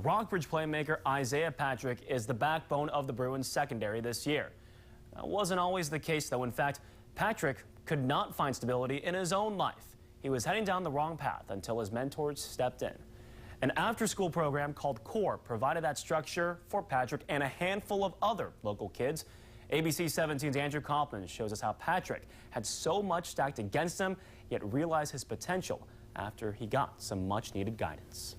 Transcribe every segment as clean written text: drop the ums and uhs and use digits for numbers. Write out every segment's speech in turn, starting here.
Rockbridge playmaker Isaiah Patrick is the backbone of the Bruins secondary this year. That wasn't always the case, though. In fact, Patrick could not find stability in his own life. He was heading down the wrong path until his mentors stepped in. An after-school program called COLLIER provided that structure for Patrick and a handful of other local kids. ABC 17's Andrew Kauffman shows us how Patrick had so much stacked against him, yet realized his potential after he got some much-needed guidance.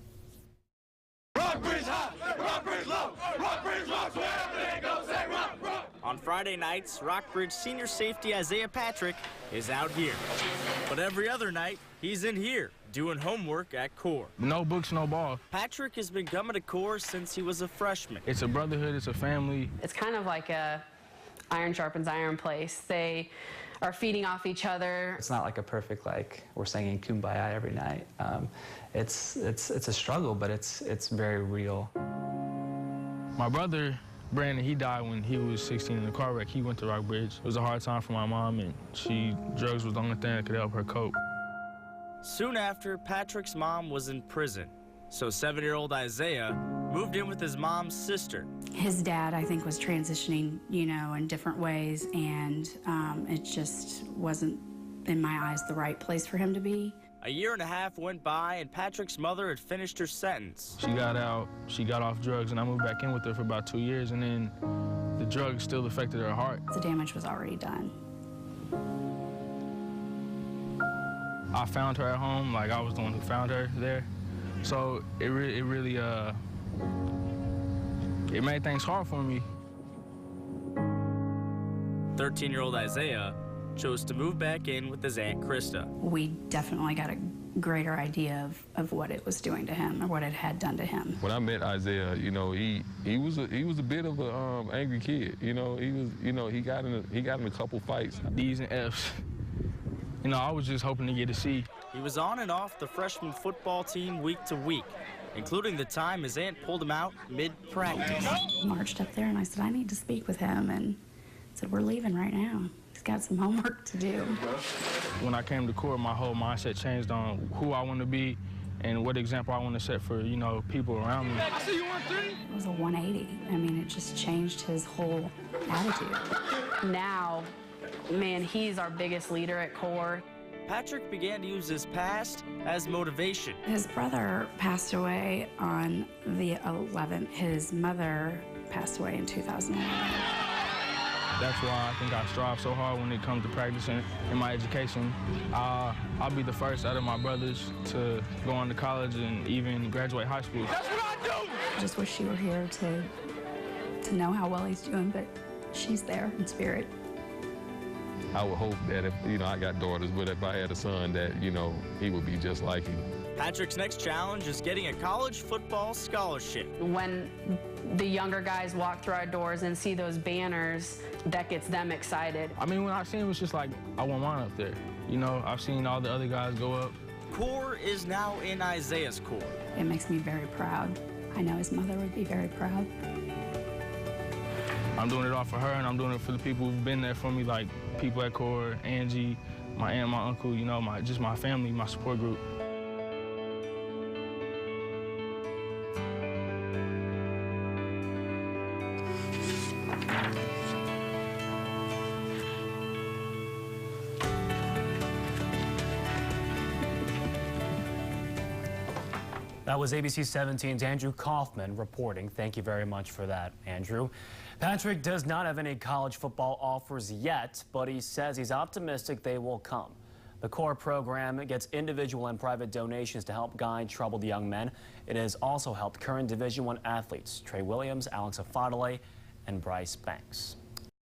Rockbridge high, Rockbridge low, Rockbridge rocks wherever they go, say rock, rock. On Friday nights, Rockbridge senior safety Isaiah Patrick is out here. But every other night, he's in here, doing homework at COLLIER. No books, no ball. Patrick has been coming to COLLIER since he was a freshman. It's a brotherhood, it's a family. It's kind of like a iron sharpens iron place. They are feeding off each other. It's not like a perfect, like, we're singing Kumbaya every night. It's a struggle, but it's very real. My brother, Brandon, he died when he was 16 in a car wreck. He went to Rockbridge. It was a hard time for my mom, and drugs was the only thing that could help her cope. Soon after, Patrick's mom was in prison. So 7-year-old Isaiah moved in with his mom's sister. His dad, I think, was transitioning, in different ways, and it just wasn't, in my eyes, the right place for him to be. A year and a half went by, and Patrick's mother had finished her sentence. She got out, she got off drugs, and I moved back in with her for about 2 years, and then the drugs still affected her heart. The damage was already done. I found her at home, like I was the one who found her there. So it really made things hard for me. 13-year-old Isaiah chose to move back in with his Aunt KRISTA. We definitely got a greater idea of what it was doing to him, or what it had done to him. When I met Isaiah, he was a bit of an angry kid. He got in a couple fights. D's and F's. I was just hoping to get a C. He was on and off the freshman football team week to week, including the time his aunt pulled him out mid-practice. I marched up there and I said, I need to speak with him, and said, we're leaving right now. He's got some homework to do. When I came to COLLIER, my whole mindset changed on who I want to be and what example I want to set for, people around me. I see you on 3. It was a 180. I mean, it just changed his whole attitude. Now, man, he's our biggest leader at COLLIER. Patrick began to use his past as motivation. His brother passed away on the 11th. His mother passed away in 2011. That's why I think I strive so hard when it comes to practicing in my education. I'll be the first out of my brothers to go on to college and even graduate high school. That's what I do! I just wish she were here to know how well he's doing, but she's there in spirit. I would hope that if, I got daughters, but if I had a son, that, he would be just like him. Patrick's next challenge is getting a college football scholarship. When the younger guys walk through our doors and see those banners, that gets them excited. I mean, when I seen it, was just like, I want mine up there. I've seen all the other guys go up. COLLIER is now in Isaiah's court. It makes me very proud. I know his mother would be very proud. I'm doing it all for her, and I'm doing it for the people who've been there for me, like people at COLLIER, ANGIE, my aunt, my uncle, just my family, my support group. That was ABC 17's Andrew Kauffman reporting. Thank you very much for that, Andrew. Patrick does not have any college football offers yet, but he says he's optimistic they will come. The COLLIER program gets individual and private donations to help guide troubled young men. It has also helped current Division I athletes Trey Williams, Alex Afadale, and Bryce Banks.